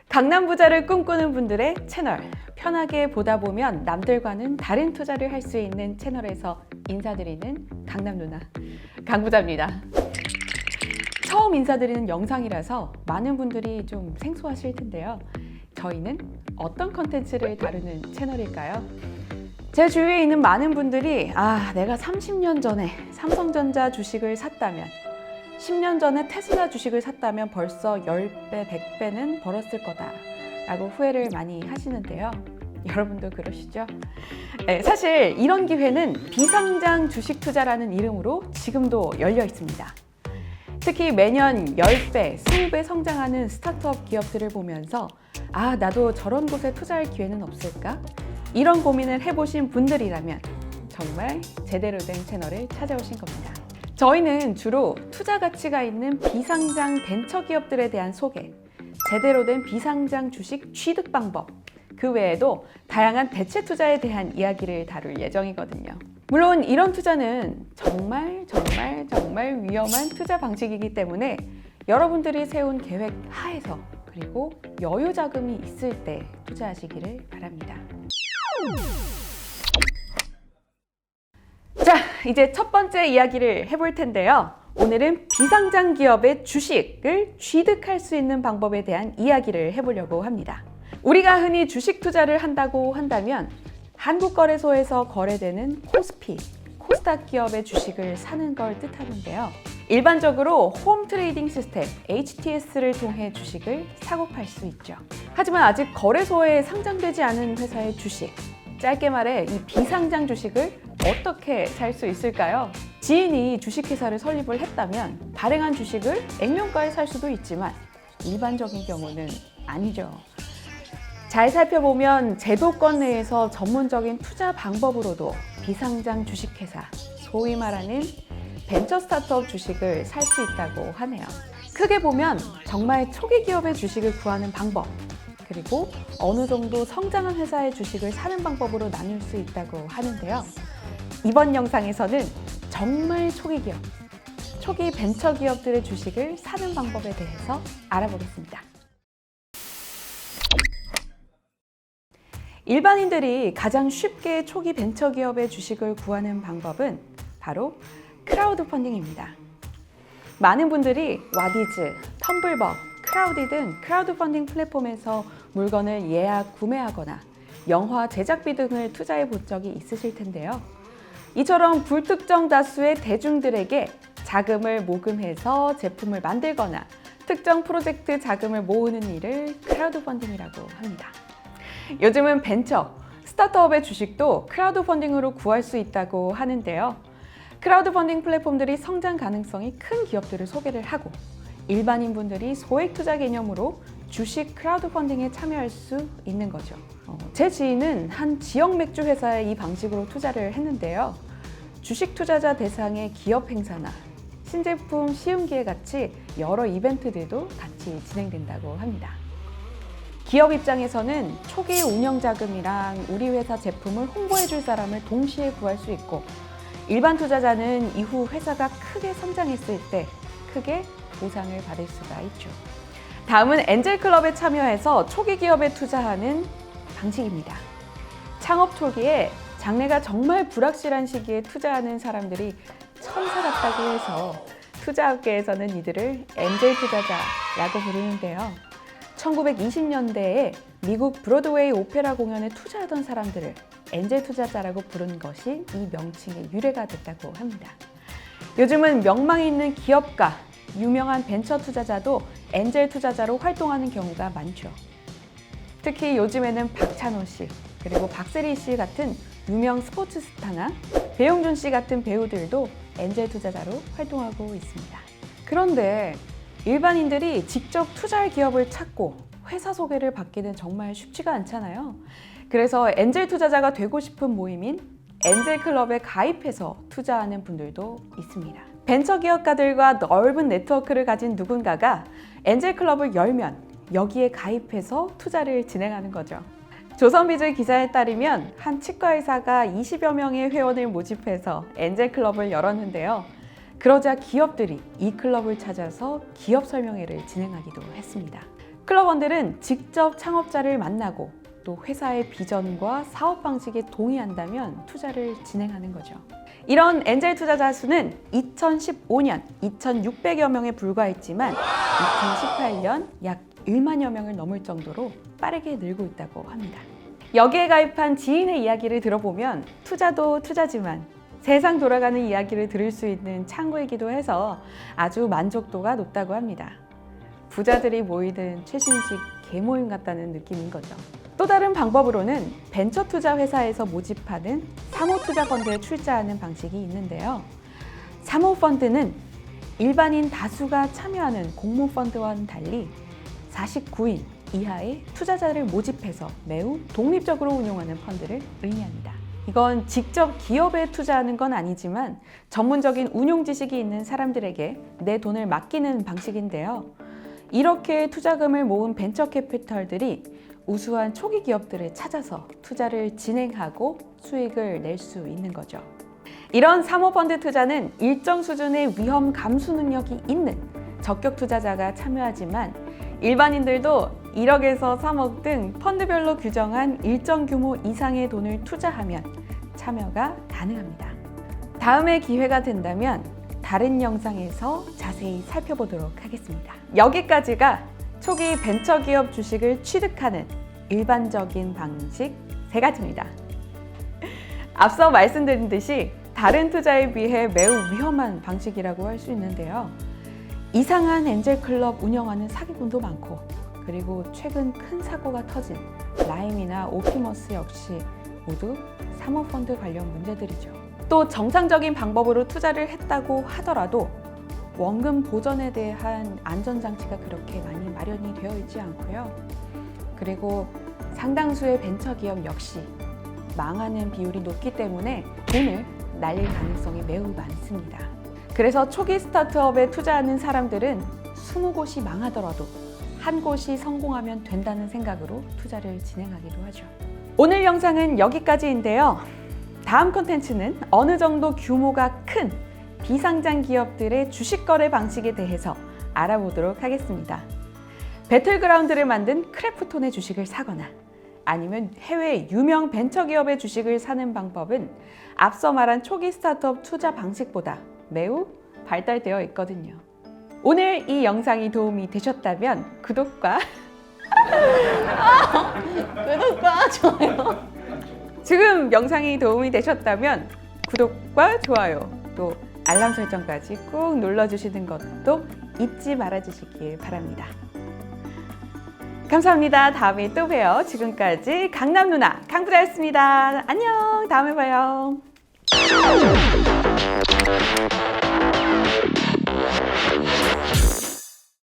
강남 부자를 꿈꾸는 분들의 채널, 편하게 보다 보면 남들과는 다른 투자를 할 수 있는 채널에서 인사드리는 강남 누나 강부자입니다. 처음 인사드리는 영상이라서 많은 분들이 좀 생소하실 텐데요. 저희는 어떤 컨텐츠를 다루는 채널일까요? 제 주위에 있는 많은 분들이 내가 30년 전에 삼성전자 주식을 샀다면 10년 전에 테슬라 주식을 샀다면 벌써 10배, 100배는 벌었을 거다 라고 후회를 많이 하시는데요. 여러분도 그러시죠? 네, 사실 이런 기회는 비상장 주식 투자라는 이름으로 지금도 열려 있습니다. 특히 매년 10배, 20배 성장하는 스타트업 기업들을 보면서 나도 저런 곳에 투자할 기회는 없을까? 이런 고민을 해보신 분들이라면 정말 제대로 된 채널을 찾아오신 겁니다. 저희는 주로 투자 가치가 있는 비상장 벤처기업들에 대한 소개, 제대로 된 비상장 주식 취득 방법, 그 외에도 다양한 대체 투자에 대한 이야기를 다룰 예정이거든요. 물론 이런 투자는 정말 위험한 투자 방식이기 때문에 여러분들이 세운 계획 하에서 그리고 여유 자금이 있을 때 투자하시기를 바랍니다. 자, 이제 첫 번째 이야기를 해볼 텐데요. 오늘은 비상장 기업의 주식을 취득할 수 있는 방법에 대한 이야기를 해보려고 합니다. 우리가 흔히 주식 투자를 한다고 한다면 한국거래소에서 거래되는 코스피, 코스닥 기업의 주식을 사는 걸 뜻하는데요. 일반적으로 홈 트레이딩 시스템 HTS를 통해 주식을 사고 팔 수 있죠. 하지만 아직 거래소에 상장되지 않은 회사의 주식, 짧게 말해 이 비상장 주식을 어떻게 살 수 있을까요? 지인이 주식회사를 설립을 했다면 발행한 주식을 액면가에 살 수도 있지만 일반적인 경우는 아니죠. 잘 살펴보면 제도권 내에서 전문적인 투자 방법으로도 비상장 주식회사, 소위 말하는 벤처 스타트업 주식을 살 수 있다고 하네요. 크게 보면 정말 초기 기업의 주식을 구하는 방법, 그리고 어느 정도 성장한 회사의 주식을 사는 방법으로 나눌 수 있다고 하는데요. 이번 영상에서는 정말 초기 기업, 초기 벤처 기업들의 주식을 사는 방법에 대해서 알아보겠습니다. 일반인들이 가장 쉽게 초기 벤처 기업의 주식을 구하는 방법은 바로 크라우드 펀딩입니다. 많은 분들이 와디즈, 텀블벅, 크라우디 등 크라우드 펀딩 플랫폼에서 물건을 예약, 구매하거나 영화 제작비 등을 투자해 본 적이 있으실 텐데요. 이처럼 불특정 다수의 대중들에게 자금을 모금해서 제품을 만들거나 특정 프로젝트 자금을 모으는 일을 크라우드 펀딩이라고 합니다. 요즘은 벤처, 스타트업의 주식도 크라우드 펀딩으로 구할 수 있다고 하는데요. 크라우드 펀딩 플랫폼들이 성장 가능성이 큰 기업들을 소개를 하고 일반인 분들이 소액 투자 개념으로 주식 크라우드 펀딩에 참여할 수 있는 거죠. 제 지인은 한 지역 맥주 회사에 이 방식으로 투자를 했는데요. 주식 투자자 대상의 기업 행사나 신제품 시음기회 같이 여러 이벤트들도 같이 진행된다고 합니다. 기업 입장에서는 초기 운영 자금이랑 우리 회사 제품을 홍보해 줄 사람을 동시에 구할 수 있고 일반 투자자는 이후 회사가 크게 성장했을 때 크게 보상을 받을 수가 있죠. 다음은 엔젤클럽에 참여해서 초기 기업에 투자하는 방식입니다. 창업 초기에 장래가 정말 불확실한 시기에 투자하는 사람들이 천사 같다고 해서 투자업계에서는 이들을 엔젤 투자자라고 부르는데요. 1920년대에 미국 브로드웨이 오페라 공연에 투자하던 사람들을 엔젤 투자자라고 부른 것이 이 명칭의 유래가 됐다고 합니다. 요즘은 명망 있는 기업가, 유명한 벤처 투자자도 엔젤 투자자로 활동하는 경우가 많죠. 특히 요즘에는 박찬호 씨, 그리고 박세리 씨 같은 유명 스포츠 스타나 배용준 씨 같은 배우들도 엔젤 투자자로 활동하고 있습니다. 그런데 일반인들이 직접 투자할 기업을 찾고 회사 소개를 받기는 정말 쉽지가 않잖아요. 그래서 엔젤 투자자가 되고 싶은 모임인 엔젤클럽에 가입해서 투자하는 분들도 있습니다. 벤처기업가들과 넓은 네트워크를 가진 누군가가 엔젤클럽을 열면 여기에 가입해서 투자를 진행하는 거죠. 조선비즈 기사에 따르면 한 치과의사가 20여 명의 회원을 모집해서 엔젤클럽을 열었는데요. 그러자 기업들이 이 클럽을 찾아서 기업 설명회를 진행하기도 했습니다. 클럽원들은 직접 창업자를 만나고 또 회사의 비전과 사업 방식에 동의한다면 투자를 진행하는 거죠. 이런 엔젤 투자자 수는 2015년 2,600여 명에 불과했지만 2018년 약 1만여 명을 넘을 정도로 빠르게 늘고 있다고 합니다. 여기에 가입한 지인의 이야기를 들어보면 투자도 투자지만 세상 돌아가는 이야기를 들을 수 있는 창구이기도 해서 아주 만족도가 높다고 합니다. 부자들이 모이는 최신식 개모임 같다는 느낌인 거죠. 또 다른 방법으로는 벤처 투자 회사에서 모집하는 사모투자 펀드에 출자하는 방식이 있는데요. 사모펀드는 일반인 다수가 참여하는 공모펀드와는 달리 49인 이하의 투자자를 모집해서 매우 독립적으로 운용하는 펀드를 의미합니다. 이건 직접 기업에 투자하는 건 아니지만 전문적인 운용 지식이 있는 사람들에게 내 돈을 맡기는 방식인데요. 이렇게 투자금을 모은 벤처 캐피털들이 우수한 초기 기업들을 찾아서 투자를 진행하고 수익을 낼 수 있는 거죠. 이런 사모펀드 투자는 일정 수준의 위험 감수 능력이 있는 적격 투자자가 참여하지만 일반인들도 1억에서 3억 등 펀드별로 규정한 일정 규모 이상의 돈을 투자하면 참여가 가능합니다. 다음에 기회가 된다면 다른 영상에서 자세히 살펴보도록 하겠습니다. 여기까지가 초기 벤처기업 주식을 취득하는 일반적인 방식 3가지입니다. 앞서 말씀드린 듯이 다른 투자에 비해 매우 위험한 방식이라고 할 수 있는데요. 이상한 엔젤 클럽 운영하는 사기꾼도 많고, 그리고 최근 큰 사고가 터진 라임이나 오피머스 역시 모두 사모펀드 관련 문제들이죠. 또 정상적인 방법으로 투자를 했다고 하더라도 원금 보전에 대한 안전장치가 그렇게 많이 마련이 되어 있지 않고요. 그리고 상당수의 벤처기업 역시 망하는 비율이 높기 때문에 돈을 날릴 가능성이 매우 많습니다. 그래서 초기 스타트업에 투자하는 사람들은 20곳이 망하더라도 한 곳이 성공하면 된다는 생각으로 투자를 진행하기도 하죠. 오늘 영상은 여기까지인데요. 다음 콘텐츠는 어느 정도 규모가 큰 비상장 기업들의 주식 거래 방식에 대해서 알아보도록 하겠습니다. 배틀그라운드를 만든 크래프톤의 주식을 사거나 아니면 해외 유명 벤처기업의 주식을 사는 방법은 앞서 말한 초기 스타트업 투자 방식보다 매우 발달되어 있거든요. 오늘 이 영상이 도움이 되셨다면 구독과 좋아요. 지금 영상이 도움이 되셨다면 구독과 좋아요, 또 알람 설정까지 꾹 눌러주시는 것도 잊지 말아주시길 바랍니다. 감사합니다. 다음에 또 봬요. 지금까지 강남 누나 강부자였습니다. 안녕. 다음에 봐요.